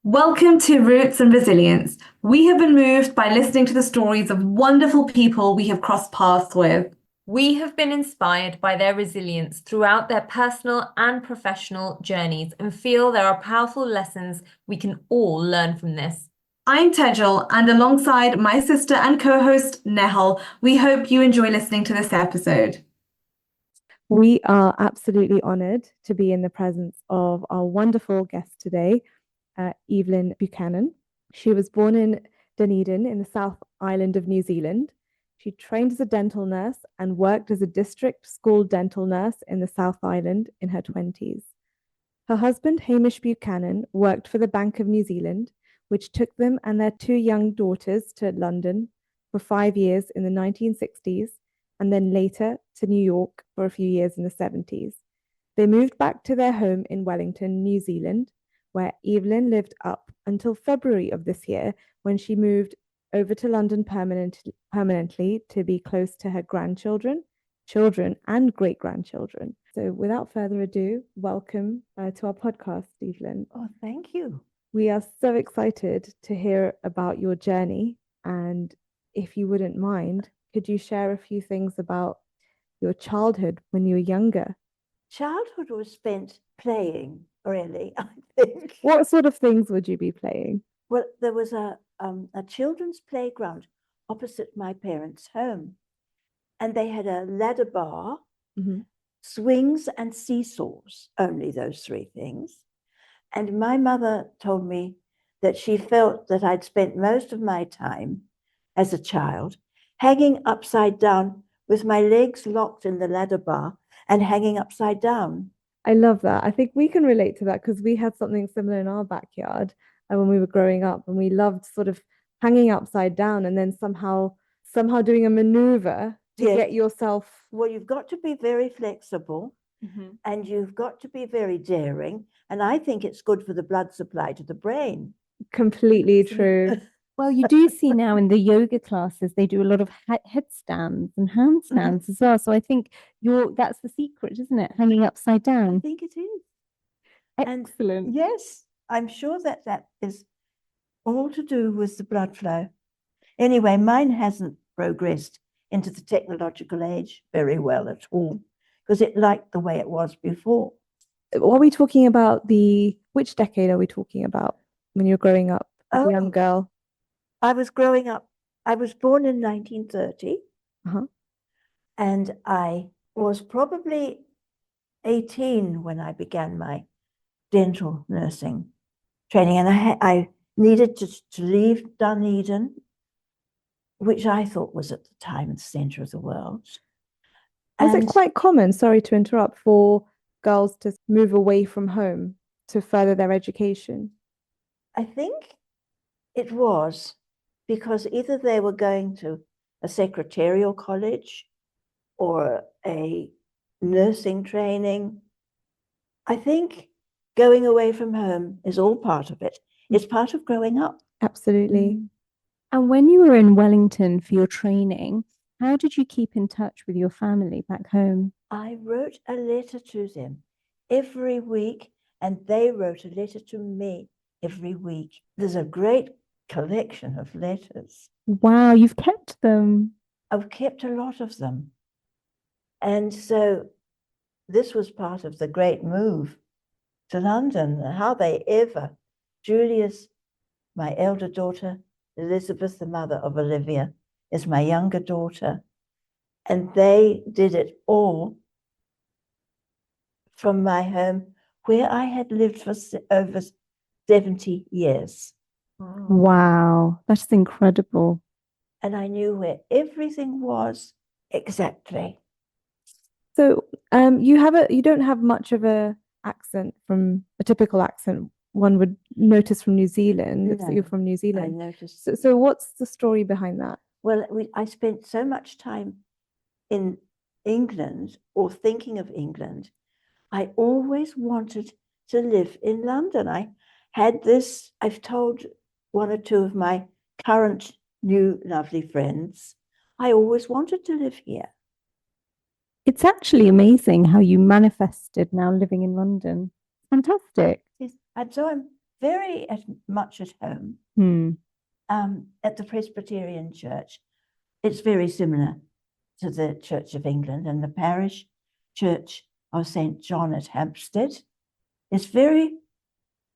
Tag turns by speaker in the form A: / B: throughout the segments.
A: Welcome to Roots and Resilience. We have been moved by listening to the stories of wonderful people we have crossed paths with.
B: We have been inspired by their resilience throughout their personal and professional journeys and feel there are powerful lessons we can all learn from this.
A: I'm Tejal, and alongside my sister and co-host Nehal, we hope you enjoy listening to this episode.
C: We are absolutely honored to be in the presence of our wonderful guest today, Evelyn Buchanan. She was born in Dunedin in the South Island of New Zealand. She trained as a dental nurse and worked as a district school dental nurse in the South Island in her 20s. Her husband, Hamish Buchanan, worked for the Bank of New Zealand, which took them and their two young daughters to London for 5 years in the 1960s, and then later to New York for a few years in the 70s. They moved back to their home in Wellington, New Zealand, where Evelyn lived up until February of this year, when she moved over to London permanently to be close to her grandchildren, children, and great-grandchildren. So without further ado, welcome to our podcast, Evelyn.
D: Oh, thank you.
C: We are so excited to hear about your journey. And if you wouldn't mind, could you share a few things about your childhood when you were younger?
D: Childhood was spent playing, really, I think.
C: What sort of things would you be playing?
D: Well, there was a children's playground opposite my parents' home, and they had a ladder bar, swings and seesaws, only those three things. And my mother told me that she felt that I'd spent most of my time as a child hanging upside down with my legs locked in the ladder bar and hanging upside down.
C: I love that. I think we can relate to that because we had something similar in our backyard when we were growing up, and we loved sort of hanging upside down and then somehow doing a maneuver to
D: Yes.
C: get yourself.
D: Well, you've got to be very flexible and you've got to be very daring. And I think it's good for the blood supply to the brain.
C: Completely true.
E: Well, you do see now in the yoga classes, they do a lot of headstands and handstands as well. So I think that's the secret, isn't it? Hanging upside
D: I
E: down.
D: think it is.
C: Excellent.
D: And yes, I'm sure that is all to do with the blood flow. Anyway, mine hasn't progressed into the technological age very well at all, because it liked the way it was before.
C: Are we talking about which decade are we talking about when you're growing up as a young girl?
D: I was growing up, I was born in 1930, and I was probably 18 when I began my dental nursing training. And I needed to leave Dunedin, which I thought was at the time the center of the world.
C: Was it quite common, sorry to interrupt, for girls to move away from home to further their education?
D: I think it was because either they were going to a secretarial college or a nursing training. I think going away from home is all part of it. It's part of growing up.
C: Absolutely.
E: And when you were in Wellington for your training, how did you keep in touch with your family back home?
D: I wrote a letter to them every week, and they wrote a letter to me every week. There's a great collection of letters.
E: Wow, you've kept them.
D: I've kept a lot of them. And so this was part of the great move to London. Julius, my elder daughter, Elizabeth, the mother of Olivia, is my younger daughter. And they did it all from my home, where I had lived for over 70 years.
E: Wow, that's incredible.
D: And I knew where everything was exactly.
C: So you don't have much of a accent, from a typical accent one would notice from New Zealand.
D: No,
C: You're from New
D: I
C: Zealand.
D: noticed.
C: So what's the story behind that?
D: Well, I spent so much time in England, or thinking of England. I always wanted to live in London. I've told one or two of my current new lovely friends, I always wanted to live here.
E: It's actually amazing how you manifested now living in London. Fantastic.
D: And so I'm very much at home. At the Presbyterian Church, it's very similar to the Church of England, and the parish church of St. John at Hampstead is very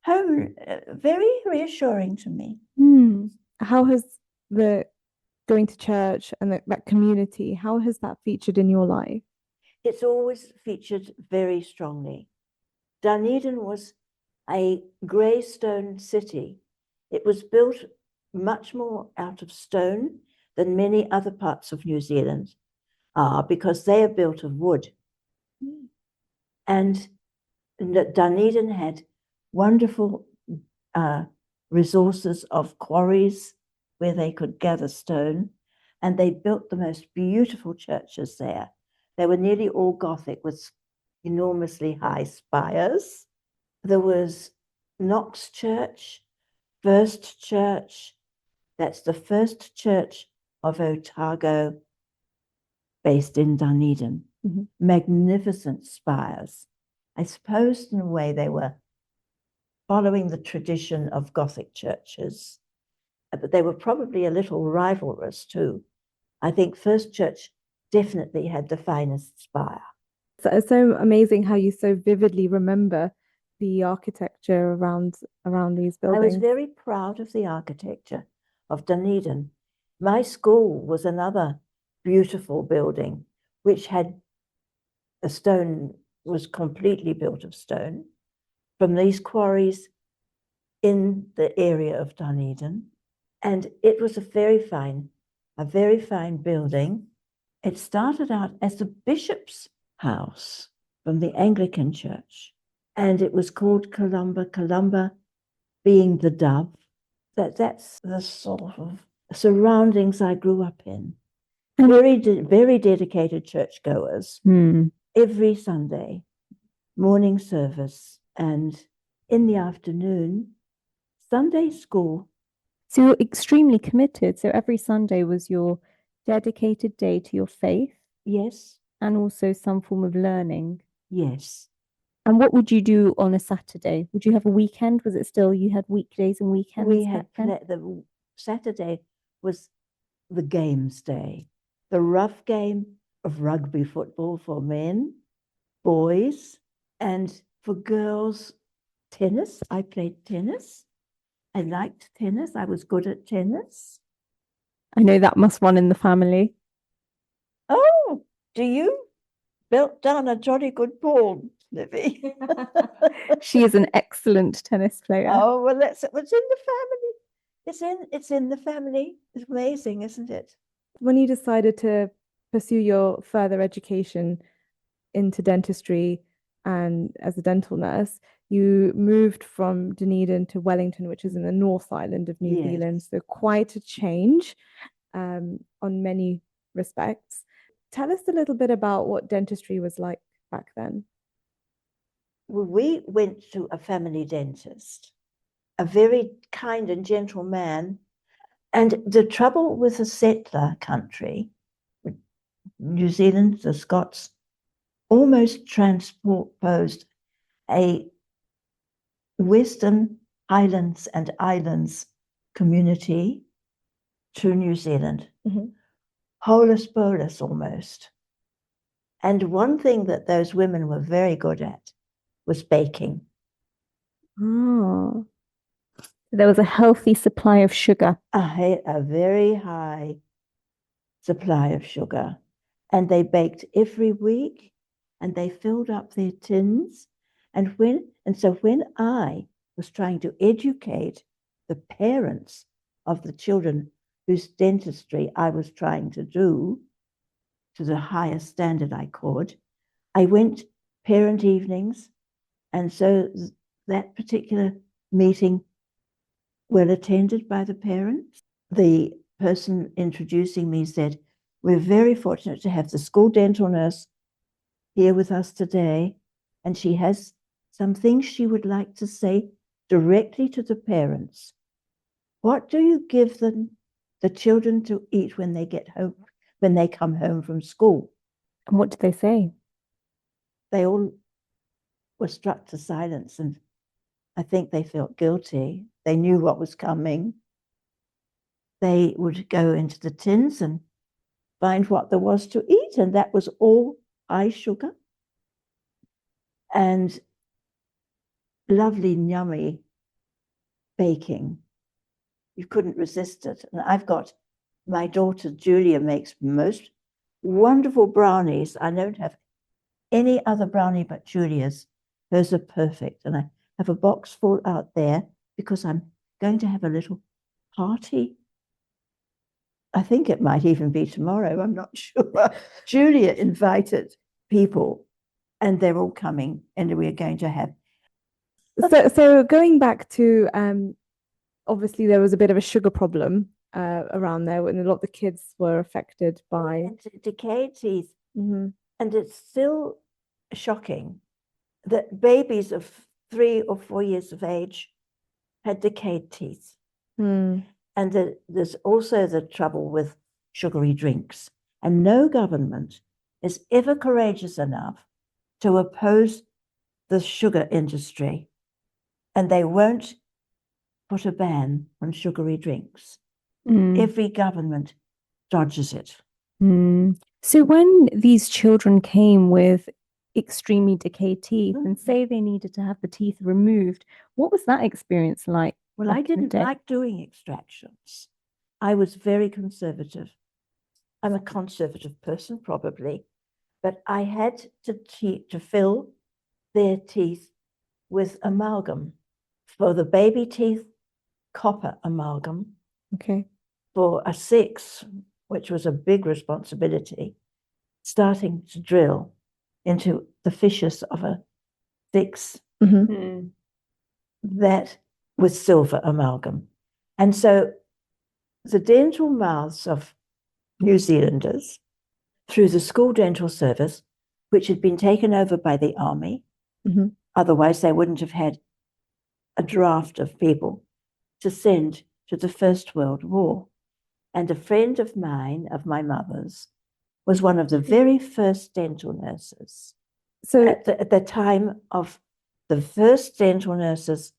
D: home, very reassuring to me.
C: How has the going to church and that community, how has that featured in your life?
D: It's always featured very strongly. Dunedin was a grey stone city. It was built much more out of stone than many other parts of New Zealand are, because they are built of wood. And Dunedin had wonderful resources of quarries where they could gather stone, and they built the most beautiful churches there. They were nearly all Gothic with enormously high spires. There was Knox Church, First Church, that's the first church of Otago based in Dunedin. Magnificent spires. I suppose in a way they were following the tradition of Gothic churches, but they were probably a little rivalrous too. I think First Church definitely had the finest spire.
C: So it's so amazing how you so vividly remember the architecture around these buildings.
D: I was very proud of the architecture of Dunedin. My school was another beautiful building, which had a stone, was completely built of stone from these quarries in the area of Dunedin. And it was a very fine building. It started out as the bishop's house from the Anglican Church, and it was called Columba being the dove. That's the sort of surroundings I grew up in. Very dedicated churchgoers. Every Sunday, morning service, and in the afternoon, Sunday school.
E: So you're extremely committed. So every Sunday was your dedicated day to your faith?
D: Yes.
E: And also some form of learning?
D: Yes.
E: And what would you do on a Saturday? Would you have a weekend? Was it still you had weekdays and weekends?
D: We had the Saturday was the games day, the rough game of rugby football for men, boys, and for girls, tennis. I played tennis. I liked tennis. I was good at tennis.
E: I know that must run in the family.
D: Oh, do you? Belt down a jolly good ball, Livy.
E: She is an excellent tennis player.
D: Oh, well, it's in the family. It's in the family. It's amazing, isn't it?
C: When you decided to pursue your further education into dentistry and as a dental nurse, you moved from Dunedin to Wellington, which is in the North Island of New Zealand. So quite a change on many respects. Tell us a little bit about what dentistry was like back then.
D: Well, we went to a family dentist, a very kind and gentle man. And the trouble with a settler country, New Zealand, the Scots, almost transposed a Western Highlands and Islands community to New Zealand. Holus bolus almost. And one thing that those women were very good at was baking.
E: Oh, there was a healthy supply of sugar.
D: A very high supply of sugar. And they baked every week, and they filled up their tins. And so when I was trying to educate the parents of the children whose dentistry I was trying to do to the highest standard I could, I went parent evenings. And so that particular meeting, well attended by the parents, the person introducing me said, "We're very fortunate to have the school dental nurse here with us today, and she has some things she would like to say directly to the parents. What do you give them, the children, to eat when they get home, when they come home from school?"
E: And what did they say?
D: They all were struck to silence, and I think they felt guilty. They knew what was coming. They would go into the tins and find what there was to eat, and that was all high sugar and lovely, yummy baking. You couldn't resist it. And I've got my daughter Julia makes most wonderful brownies. I don't have any other brownie but Julia's. Hers are perfect. And I have a box full out there because I'm going to have a little party. I think it might even be tomorrow. I'm not sure. Julia invited people and they're all coming and we're going to have.
C: So going back to, obviously there was a bit of a sugar problem around there, and a lot of the kids were affected by
D: decayed teeth.
C: Mhm.
D: And it's still shocking that babies of 3 or 4 years of age had decayed teeth.
C: Mm.
D: And there's also the trouble with sugary drinks. And no government is ever courageous enough to oppose the sugar industry. And they won't put a ban on sugary drinks.
E: Mm.
D: Every government dodges it.
E: Mm. So when these children came with extremely decayed teeth and say they needed to have the teeth removed, what was that experience like?
D: Well, I
E: back in the
D: didn't
E: day?
D: like doing extractions. I was very conservative. I'm a conservative person, probably, but I had to fill their teeth with amalgam. For the baby teeth, copper amalgam.
C: Okay.
D: For a 6, which was a big responsibility, starting to drill into the fissures of a 6
E: Mm.
D: that was silver amalgam. And so the dental mouths of New Zealanders through the school dental service, which had been taken over by the army,
C: Mhm.
D: otherwise they wouldn't have had a draft of people to send to the First World War. And a friend of mine, of my mother's, was one of the very first dental nurses.
C: So
D: At the time of the first dental nurses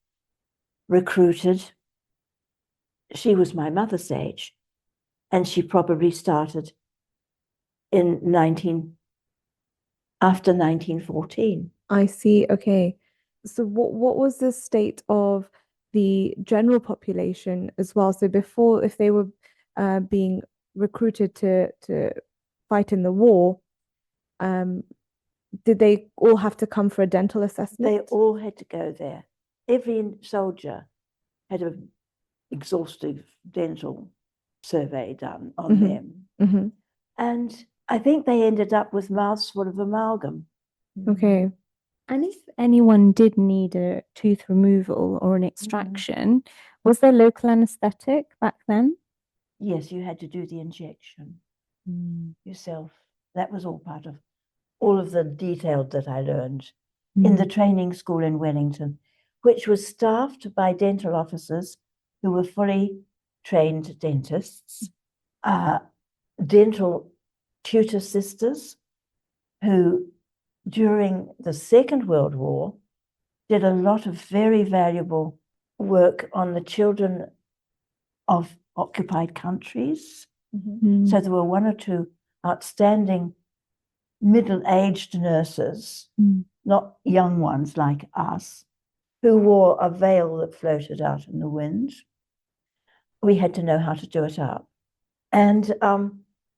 D: recruited, she was my mother's age, and she probably started in after 1914.
C: I see. Okay. So what was the state of the general population as well? So before, if they were being recruited to fight in the war, did they all have to come for a dental assessment?
D: They all had to go there. Every soldier had an exhaustive dental survey done on
C: Mhm.
D: them.
C: Mm-hmm.
D: And I think they ended up with mouths full of amalgam.
C: Okay.
E: And if anyone did need a tooth removal or an extraction, was there local anesthetic back then?
D: Yes, you had to do the injection yourself. That was all part of all of the detail that I learned in the training school in Wellington, which was staffed by dental officers who were fully trained dentists, dental tutor sisters who, during the Second World War, did a lot of very valuable work on the children of occupied countries. So there were 1 or 2 outstanding middle-aged nurses, not young ones like us, who wore a veil that floated out in the wind. We had to know how to do it up. And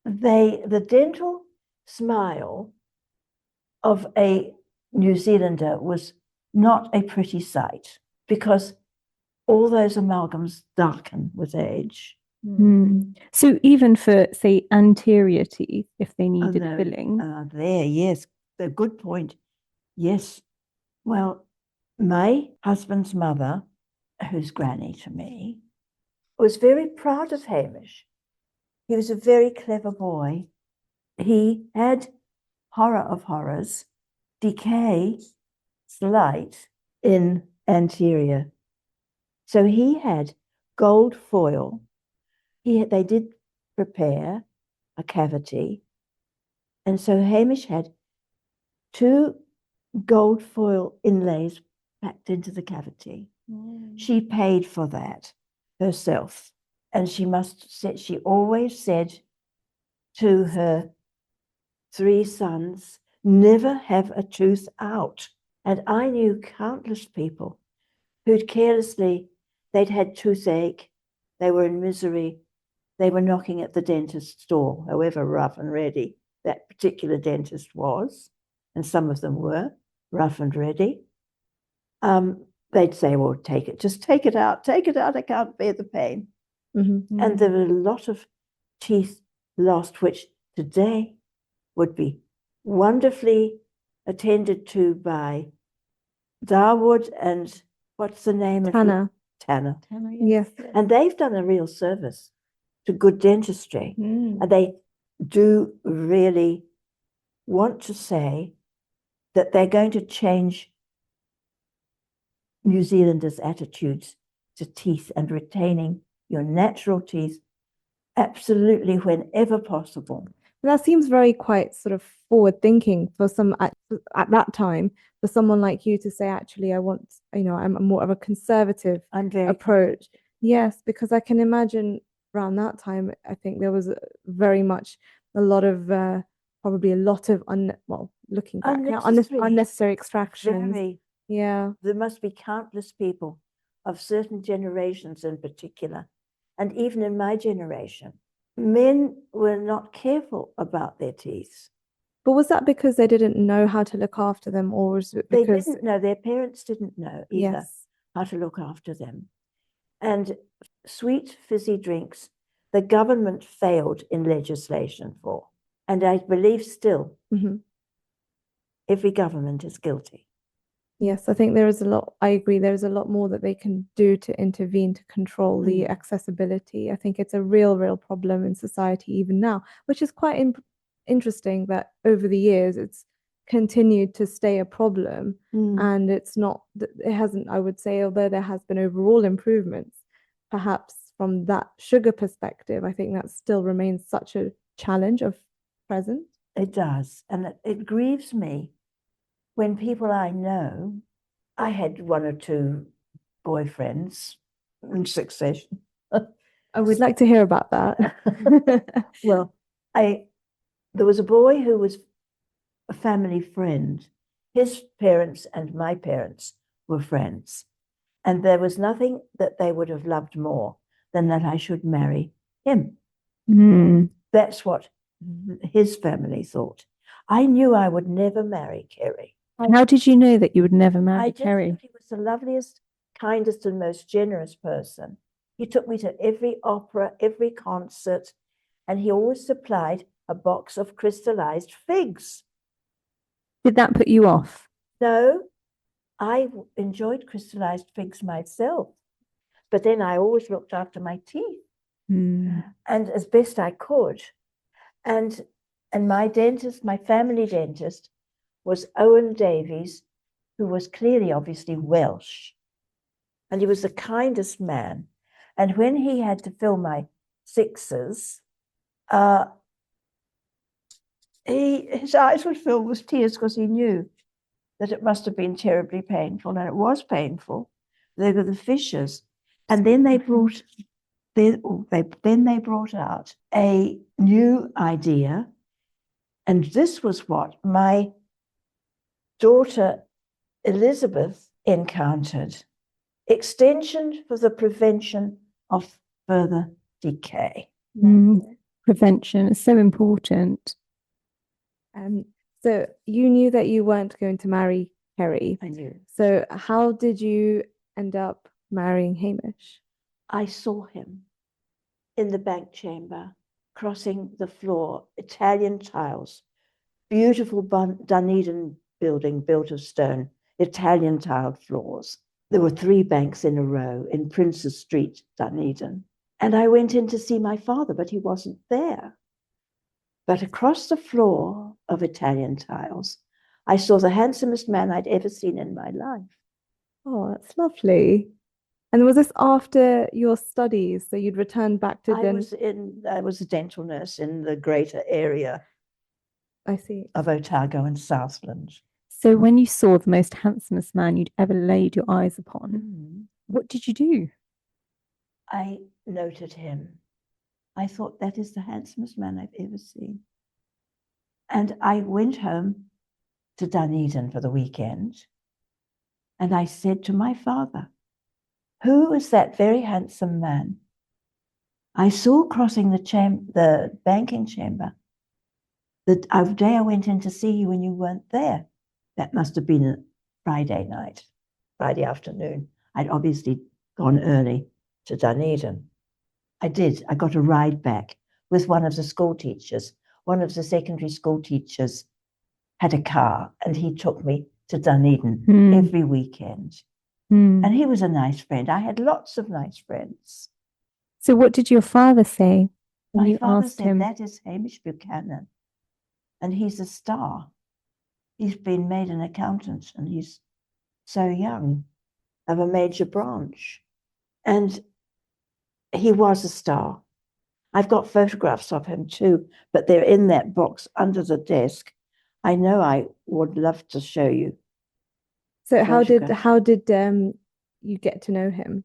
D: the dental smile of a New Zealander was not a pretty sight because all those amalgams darken with age.
E: So even for, say, anterior teeth, if they needed filling.
D: Yes, a good point. Yes. Well, my husband's mother, who's granny to me, was very proud of Hamish. He was a very clever boy. He had, horror of horrors, decay slight in anterior. So he had gold foil. They did prepare a cavity. And so Hamish had 2 gold foil inlays packed into the cavity. She paid for that herself. And she always said to her 3 sons, never have a tooth out. And I knew countless people who'd carelessly, they'd had toothache, they were in misery, they were knocking at the dentist's door, however rough and ready that particular dentist was, and some of them were rough and ready. They'd say, well, just take it out, I can't bear the pain. And there were a lot of teeth lost, which today would be wonderfully attended to by Darwood and what's the name of
C: Tanner.
D: Tanner.
C: Yes.
D: And they've done a real service to good dentistry. And they do really want to say that they're going to change New Zealanders' attitudes to teeth and retaining your natural teeth absolutely whenever possible.
C: That seems very quite sort of forward thinking for some at that time, for someone like you to say, actually, I want, I'm more of a conservative approach. Yes, because I can imagine around that time, I think there was very much a lot of, probably a lot of, looking back now, unnecessary extractions. Yeah.
D: There must be countless people of certain generations in particular, and even in my generation, men were not careful about their teeth.
C: But was that because they didn't know how to look after them, or was it because
D: they didn't know, their parents didn't know either how to look after them? And sweet fizzy drinks, the government failed in legislation for, and I believe still every government is guilty.
C: Yes, I think there is a lot, I agree, there is a lot more that they can do to intervene to control the accessibility. I think it's a real problem in society even now, which is quite interesting that over the years it's continued to stay a problem. And it hasn't, I would say, although there has been overall improvements, perhaps from that sugar perspective, I think that still remains such a challenge of present.
D: It does, and it grieves me when people I know, I had 1 or 2 boyfriends in succession.
C: I would like to hear about that.
D: Well, there was a boy who was a family friend. His parents and my parents were friends. And there was nothing that they would have loved more than that I should marry him. That's what his family thought. I knew I would never marry Kerry.
E: How did you know that you would never marry Kerry?
D: I just thought he was the loveliest, kindest, and most generous person. He took me to every opera, every concert, and he always supplied a box of crystallized figs.
E: Did that put you off?
D: No, I enjoyed crystallized figs myself, but then I always looked after my teeth, and as best I could. And my dentist, my family dentist, was Owen Davies, who was clearly, obviously Welsh. And he was the kindest man. And when he had to fill my 6s, his eyes would fill with tears because he knew that it must have been terribly painful, and it was painful. They were the fissures. And then they brought out a new idea. And this was what my daughter Elizabeth encountered: extension for the prevention of further decay.
E: Prevention is so important.
C: So you knew that you weren't going to marry Kerry.
D: I knew.
C: So how did you end up marrying Hamish?
D: I saw him in the bank chamber, crossing the floor, Italian tiles, beautiful Dunedin building built of stone, Italian tiled floors. There were 3 banks in a row in Princes Street, Dunedin. And I went in to see my father, but he wasn't there. But across the floor of Italian tiles, I saw the handsomest man I'd ever seen in my life.
C: Oh, that's lovely. And was this after your studies? So you'd returned back to
D: I was a dental nurse in the greater area
C: I see.
D: of Otago and Southland.
E: So when you saw the most handsomest man you'd ever laid your eyes upon, What did you do?
D: I noted him. I thought, that is the handsomest man I've ever seen. And I went home to Dunedin for the weekend. And I said to my father, who is that very handsome man I saw crossing the banking chamber the day I went in to see you when you weren't there? That must have been a Friday night, Friday afternoon. I'd obviously gone early to Dunedin. I did. I got a ride back with one of the school teachers. One of the secondary school teachers had a car, and he took me to Dunedin every weekend. And he was a nice friend. I had lots of nice friends.
E: So what did your father say when
D: My
E: you
D: father
E: asked
D: said,
E: him?
D: that is Hamish Buchanan, and he's a star. He's been made an accountant, and he's so young, of a major branch. And he was a star. I've got photographs of him too, but they're in that box under the desk. I know I would love to show you.
C: So how did
D: photographs.
C: you get to know him?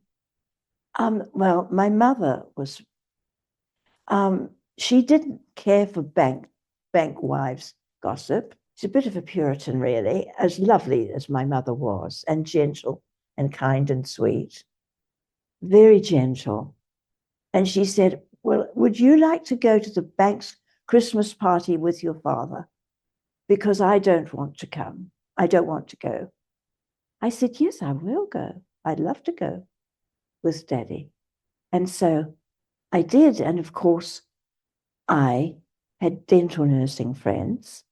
D: Well, my mother was, she didn't care for bank wives gossip. She's a bit of a Puritan, really, as lovely as my mother was, and gentle and kind and sweet, very gentle. And she said, well, would you like to go to the bank's Christmas party with your father? Because I don't want to come. I don't want to go. I said, yes, I will go. I'd love to go with Daddy. And so I did. And of course, I had dental nursing friends.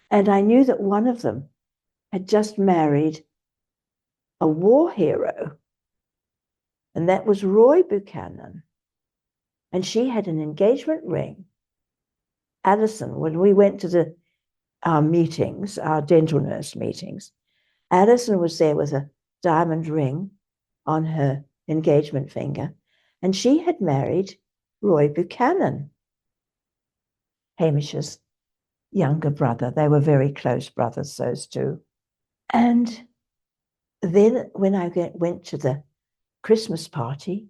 D: And I knew that one of them had just married a war hero. And that was Roy Buchanan. And she had an engagement ring. Alison, when we went to our meetings, our dental nurse meetings, Alison was there with a diamond ring on her engagement finger, and she had married Roy Buchanan, Hamish's younger brother. They were very close brothers, those two. And then when I went to the Christmas party,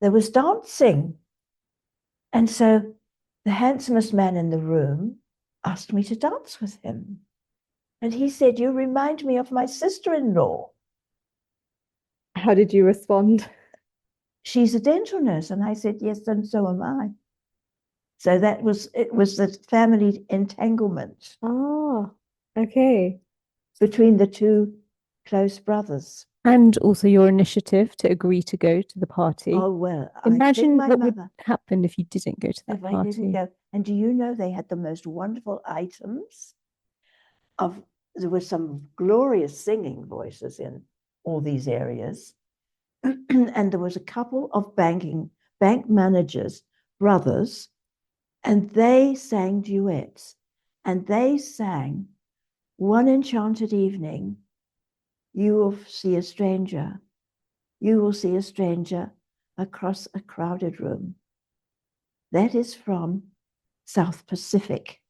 D: there was dancing. And so the handsomest man in the room asked me to dance with him. And he said, you remind me of my sister-in-law.
C: How did you respond?
D: She's a dental nurse. And I said, yes, and so am I. So it was the family entanglement
C: Oh, okay.
D: between the two close brothers.
E: And also your initiative to agree to go to the party.
D: Oh, well,
E: Imagine
D: I
E: what
D: think
E: would
D: my mother,
E: happen if you didn't go to that
D: if I didn't
E: party.
D: go. And do you know they had the most wonderful items there were some glorious singing voices in all these areas. And there was a couple of bank managers, brothers, and they sang duets. And they sang One Enchanted Evening, You Will See a Stranger, You Will See a Stranger Across a Crowded Room. That is from South Pacific.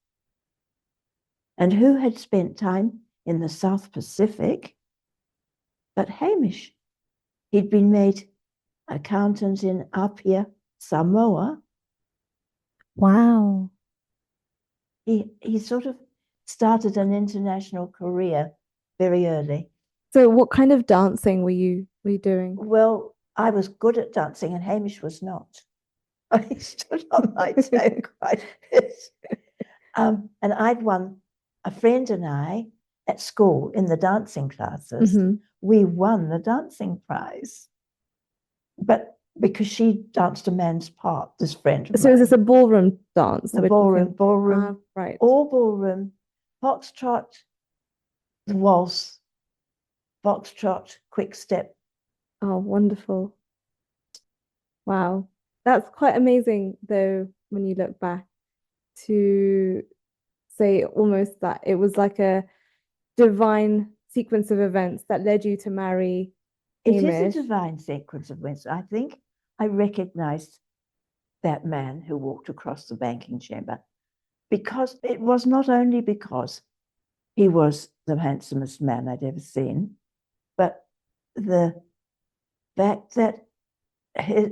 D: And who had spent time in the South Pacific but Hamish? He'd been made accountant in Apia, Samoa.
E: Wow.
D: He sort of started an international career very early.
C: So what kind of dancing were you doing?
D: Well, I was good at dancing and Hamish was not. He stood on my toe quite a bit. And I'd won, a friend and I, at school in the dancing classes, we won the dancing prize. But because she danced a man's part, this friend of
C: So
D: mine.
C: is this a ballroom dance?
D: A ballroom,
C: right.
D: all ballroom, foxtrot, waltz, foxtrot, quick step.
C: Oh, wonderful. Wow. That's quite amazing, though, when you look back, to say almost that it was like a divine sequence of events that led you to marry
D: It
C: Hamish.
D: is a divine sequence of events. I think I recognized that man who walked across the banking chamber, because it was not only because he was the handsomest man I'd ever seen, but the fact that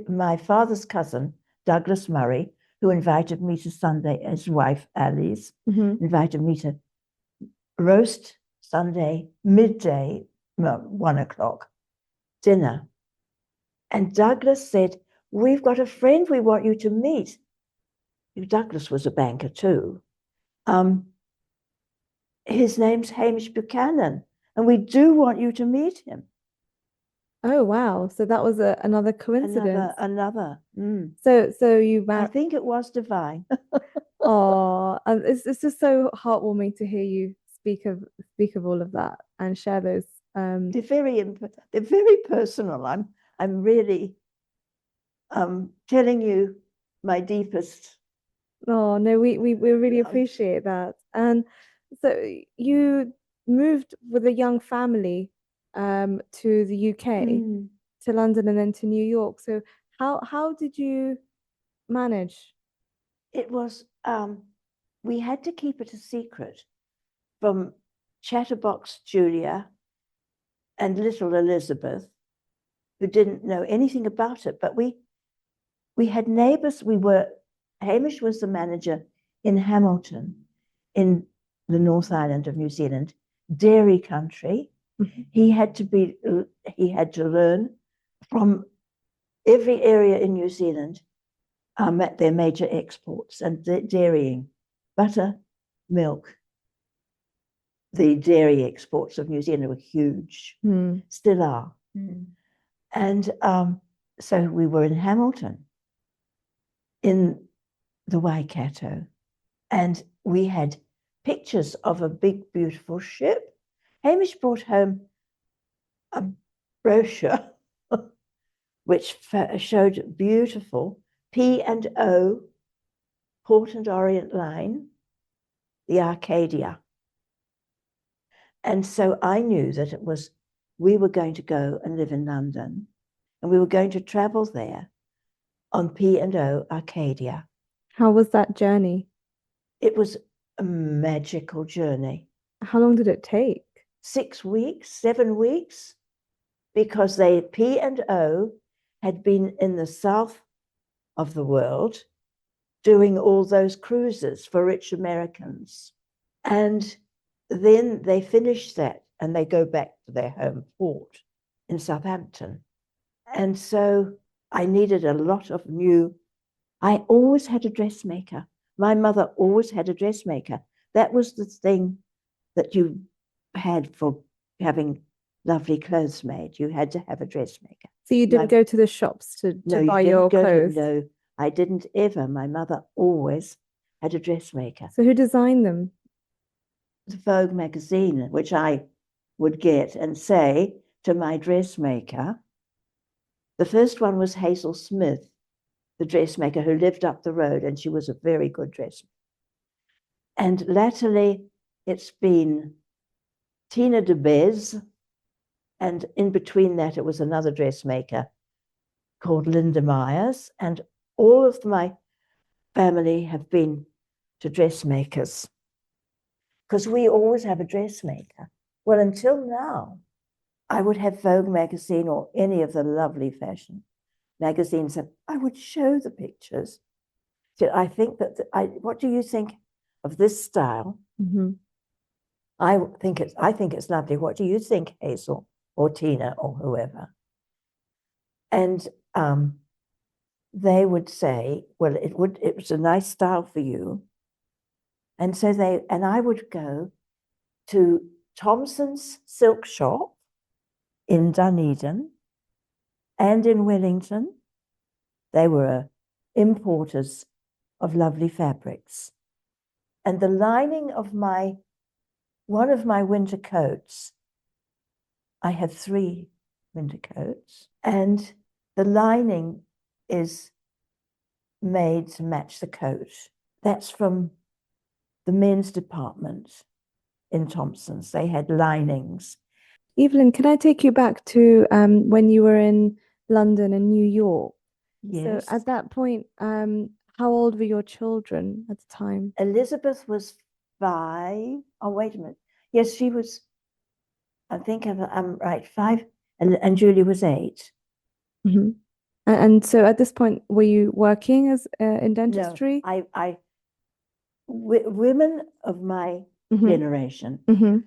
D: my father's cousin, Douglas Murray, who invited me to Sunday, his wife Alice, invited me to roast Sunday midday, 1 o'clock dinner. And Douglas said, we've got a friend we want you to meet. Douglas was a banker too. His name's Hamish Buchanan, and we do want you to meet him.
C: Oh, wow. So that was another coincidence.
D: Another.
C: So you
D: I
C: married.
D: think it was divine.
C: Oh, it's just so heartwarming to hear you speak of all of that and share those.
D: They're very personal. I'm really telling you my deepest.
C: Oh no, we really
D: love.
C: appreciate that. And so you moved with a young family to the UK, to London, and then to New York. So how did you manage?
D: It was we had to keep it a secret from Chatterbox Julia and little Elizabeth, who didn't know anything about it. But we had neighbors. Hamish was the manager in Hamilton, in the North Island of New Zealand, dairy country. He had to learn from every area in New Zealand at their major exports and dairying, butter, milk. The dairy exports of New Zealand were huge, still are. And so we were in Hamilton, in the Waikato, and we had pictures of a big, beautiful ship. Hamish brought home a brochure which showed beautiful P&O, Port and Orient Line, the Arcadia. And so I knew that we were going to go and live in London, and we were going to travel there on P&O Arcadia.
C: How was that journey?
D: It was a magical journey.
C: How long did it take?
D: 6 weeks, 7 weeks, because P&O had been in the south of the world doing all those cruises for rich Americans. And then they finish that and they go back to their home port in Southampton. And so I needed a lot of I always had a dressmaker. My mother always had a dressmaker. That was the thing that you had for having lovely clothes made. You had to have a dressmaker.
C: So you didn't go to the shops to buy your clothes?
D: No, I didn't ever. My mother always had a dressmaker.
C: So who designed them?
D: The Vogue magazine, which I would get and say to my dressmaker. The first one was Hazel Smith, the dressmaker who lived up the road, and she was a very good dressmaker. And latterly, it's been Tina de Bez, and in between that, it was another dressmaker called Linda Myers, and all of my family have been to dressmakers, because we always have a dressmaker. Well, until now, I would have Vogue magazine or any of the lovely fashion magazines, and I would show the pictures. So I think that what do you think of this style? I think it's lovely. What do you think, Hazel or Tina or whoever? And they would say, well, it was a nice style for you. And so I would go to Thompson's silk shop in Dunedin and in Wellington. They were importers of lovely fabrics. And the lining of one of my winter coats, I have 3 winter coats, and the lining is made to match the coat. That's from the men's department in Thompson's. They had linings.
C: Evelyn, can I take you back to when you were in London and New York?
D: Yes.
C: So at that point, how old were your children at the time?
D: Elizabeth was 5. Oh, wait a minute. Yes, she was, I think I'm right, 5, and Julie was 8.
C: Mhm. And so at this point, were you working as in dentistry?
D: No, women of my
C: Mhm.
D: generation
C: Mhm.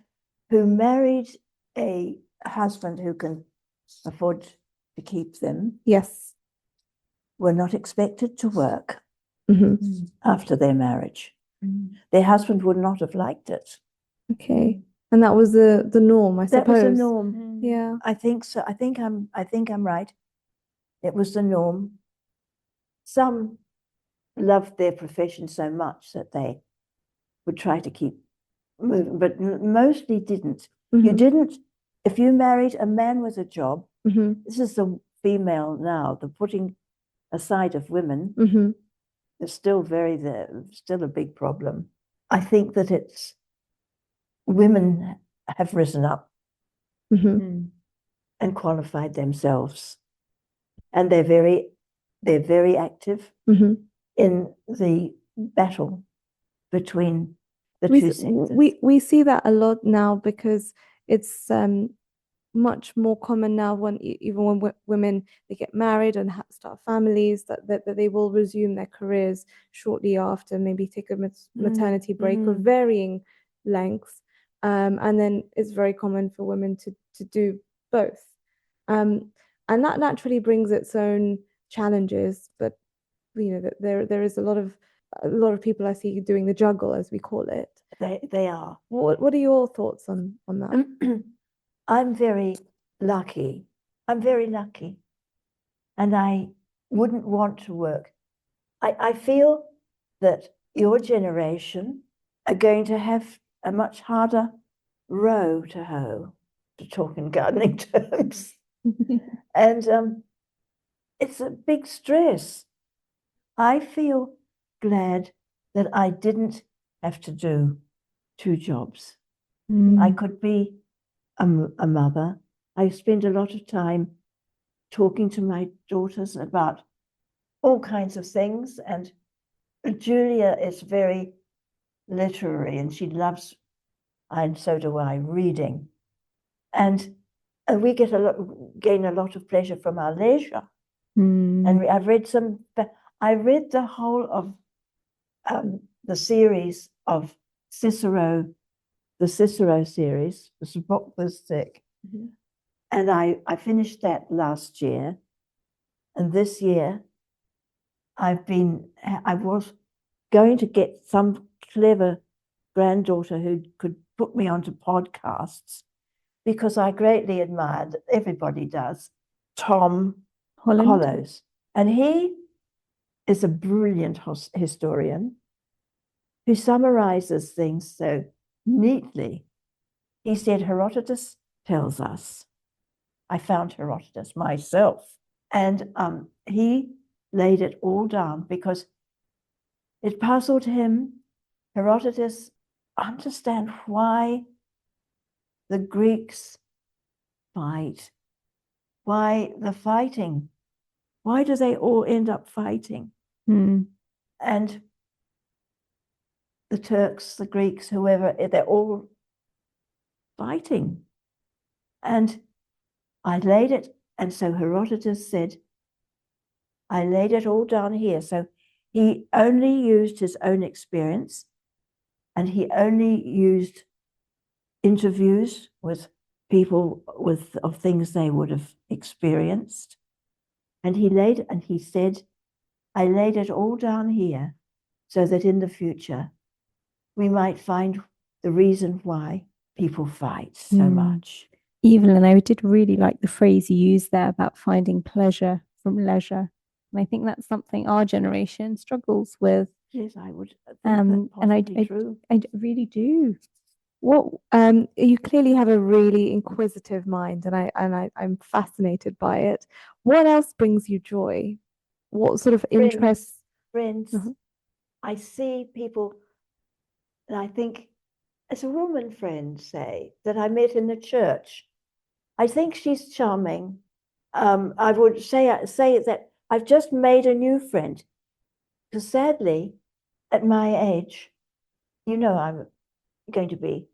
D: who married a husband who can afford to keep them
C: Yes.
D: were not expected to work
C: Mhm.
D: after their marriage. Their husband would not have liked it.
C: Okay. And that was the norm, I
D: That was the
C: suppose.
D: norm.
C: Yeah.
D: I think so. I think I'm right. It was the norm. Some loved their profession so much that they would try to keep moving, but mostly didn't. You
C: Mhm.
D: didn't, if you married a man with a job,
C: Mhm.
D: this is the female now, the putting aside of women
C: Mhm.
D: is still still a big problem. I think that it's women have risen up
C: Mhm.
D: and qualified themselves, and they're very active
C: Mhm.
D: in the battle between the
C: We
D: two
C: s-
D: sectors.
C: we see that a lot now because it's much more common now when even when women they get married and start families that they will resume their careers shortly after, maybe take a maternity break of varying lengths, and then it's very common for women to do both, and that naturally brings its own challenges, but you know that there is a lot of people I see doing the juggle, as we call it.
D: They are.
C: What are your thoughts on that?
D: I'm very lucky. I'm very lucky. And I wouldn't want to work. I feel that your generation are going to have a much harder row to hoe, to talk in gardening terms. And it's a big stress. I feel glad that I didn't have to do 2 jobs. I could be a mother. I spend a lot of time talking to my daughters about all kinds of things. And Julia is very literary and she loves, and so do I, reading. And we gain a lot of pleasure from our leisure. And I read the whole of the series of Cicero, the Cicero series. This book was thick. And I finished that last year. And this year, I was going to get some clever granddaughter who could put me onto podcasts because I greatly admired, everybody does, Tom
E: Holland.
D: Hollows. And he is a brilliant historian who summarizes things so neatly. He said, Herodotus tells us. I found Herodotus myself. And he laid it all down because it puzzled him. Herodotus understand why the Greeks fight, why the fighting, why do they all end up fighting? And the Turks, the Greeks, whoever, they're all fighting. And I laid it, and so Herodotus said, I laid it all down here. So he only used his own experience, and he only used interviews with people of things they would have experienced. And he said, I laid it all down here so that in the future we might find the reason why people fight so much.
E: Evelyn, I did really like the phrase you used there about finding pleasure from leisure. And I think that's something our generation struggles with.
D: Yes, I would think
E: And
D: that's true.
E: I really do.
C: What you clearly have a really inquisitive mind, and I'm fascinated by it. What else brings you joy? What sort of interests?
D: Friends.
C: Mhm.
D: I see people, and I think, as a woman friend, say, that I met in the church. I think she's charming. I would say that I've just made a new friend, because sadly, at my age, I'm going to be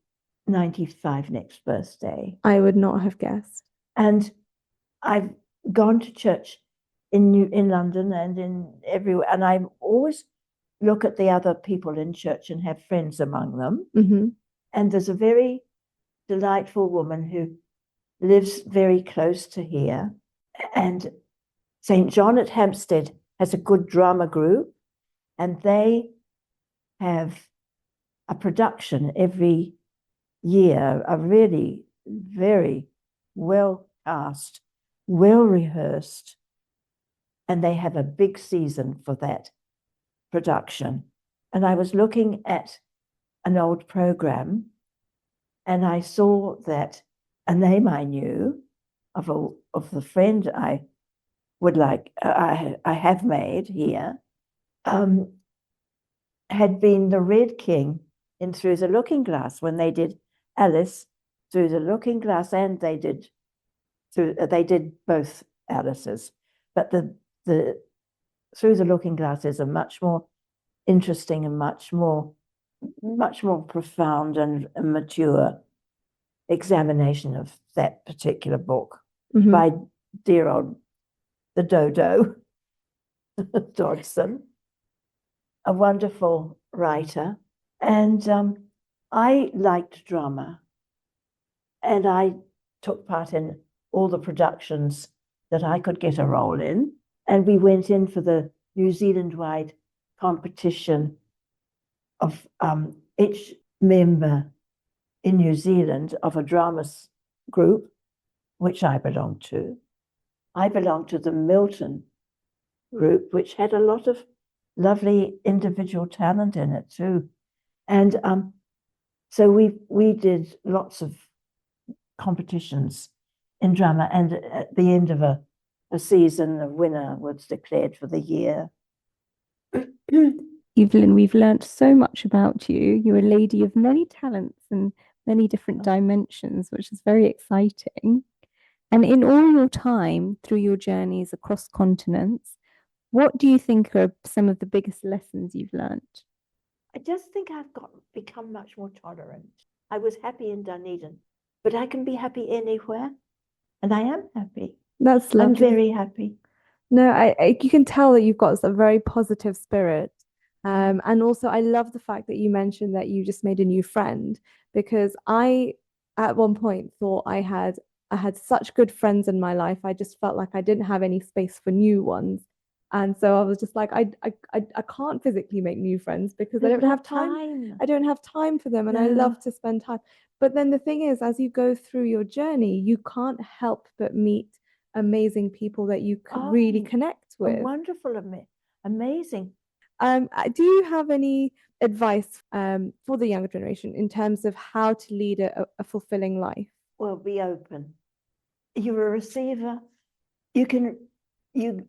D: 95 next birthday.
C: I would not have guessed.
D: And I've gone to church in London and in everywhere, and I always look at the other people in church and have friends among them.
C: Mm-hmm.
D: And there's a very delightful woman who lives very close to here, and St. John at Hampstead has a good drama group, and they have a production every year, a really very well cast, well rehearsed, and they have a big season for that production. And I was looking at an old program, and I saw that a name I knew of the friend I would like I have made here had been the Red King in Through the Looking Glass when they did Alice Through the Looking Glass, and they did both Alices, but the Through the Looking Glass is a much more interesting and much more profound and mature examination of that particular book by dear old the Dodo Dodson, a wonderful writer. And I liked drama, and I took part in all the productions that I could get a role in. And we went in for the New Zealand-wide competition of each member in New Zealand of a drama group, which I belonged to. I belonged to the Milton group, which had a lot of lovely individual talent in it too. And so we did lots of competitions in drama, and at the end of a season, the winner was declared for the year.
E: Evelyn, we've learnt so much about you. You're a lady of many talents and many different dimensions, which is very exciting. And in all your time through your journeys across continents, what do you think are some of the biggest lessons you've learnt?
D: I just think I've become much more tolerant. I was happy in Dunedin, but I can be happy anywhere, and I am happy.
C: That's lovely.
D: I'm very happy.
C: No, you can tell that you've got a very positive spirit. And also, I love the fact that you mentioned that you just made a new friend, because I, at one point, thought I had such good friends in my life. I just felt like I didn't have any space for new ones. And so I was just like, I can't physically make new friends because I don't have time. I don't have time for them, and I love to spend time. But then the thing is, as you go through your journey, you can't help but meet amazing people that you really connect with.
D: Wonderful, amazing.
C: Do you have any advice for the younger generation in terms of how to lead a fulfilling life?
D: Well, be open. You're a receiver. You can you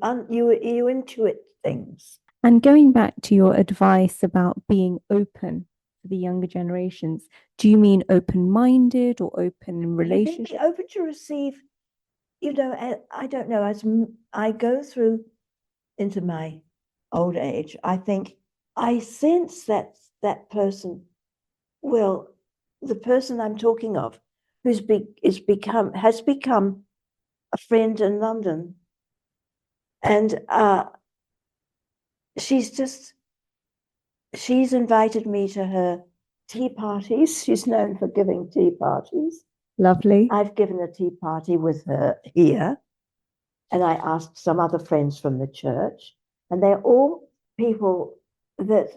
D: intuit things.
E: And going back to your advice about being open for the younger generations, do you mean open-minded or open in relationship?
D: Open to receive. You know, I don't know. As I go through into my old age, I think I sense that person, well, the person I'm talking of, has become a friend in London, and she's invited me to her tea parties. She's known for giving tea parties.
C: Lovely.
D: I've given a tea party with her here, and I asked some other friends from the church, and they're all people that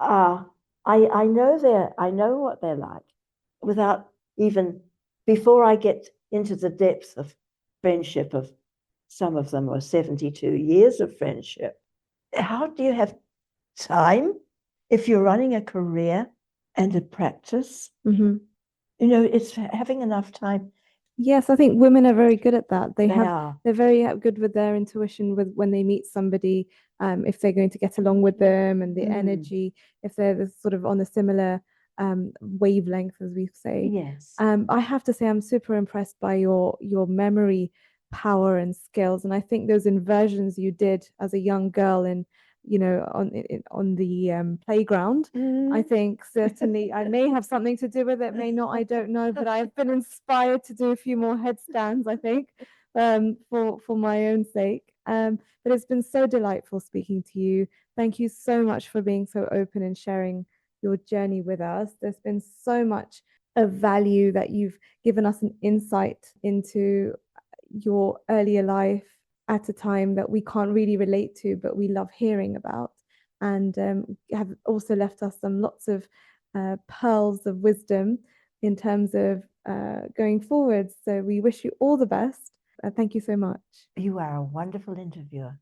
D: I know what they're like without even, before I get into the depth of friendship of some of them, or 72 years of friendship. How do you have time if you're running a career and a practice?
C: Mm-hmm.
D: You know, it's having enough time.
C: Yes, I think women are very good at that.
D: Are.
C: They're very good with their intuition with when they meet somebody, if they're going to get along with them, and the energy, if they're sort of on a similar wavelength, as we say.
D: Yes.
C: I have to say I'm super impressed by your memory power and skills, and I think those inversions you did as a young girl in, you know, on the playground. I think certainly I may have something to do with it, may not, I don't know, but I've been inspired to do a few more headstands, I think. for my own sake. But it's been so delightful speaking to you. Thank you so much for being so open and sharing your journey with us. There's been so much of value that you've given us an insight into your earlier life at a time that we can't really relate to, but we love hearing about, and have also left us some lots of pearls of wisdom in terms of going forward. So we wish you all the best. Thank you so much.
D: You are a wonderful interviewer.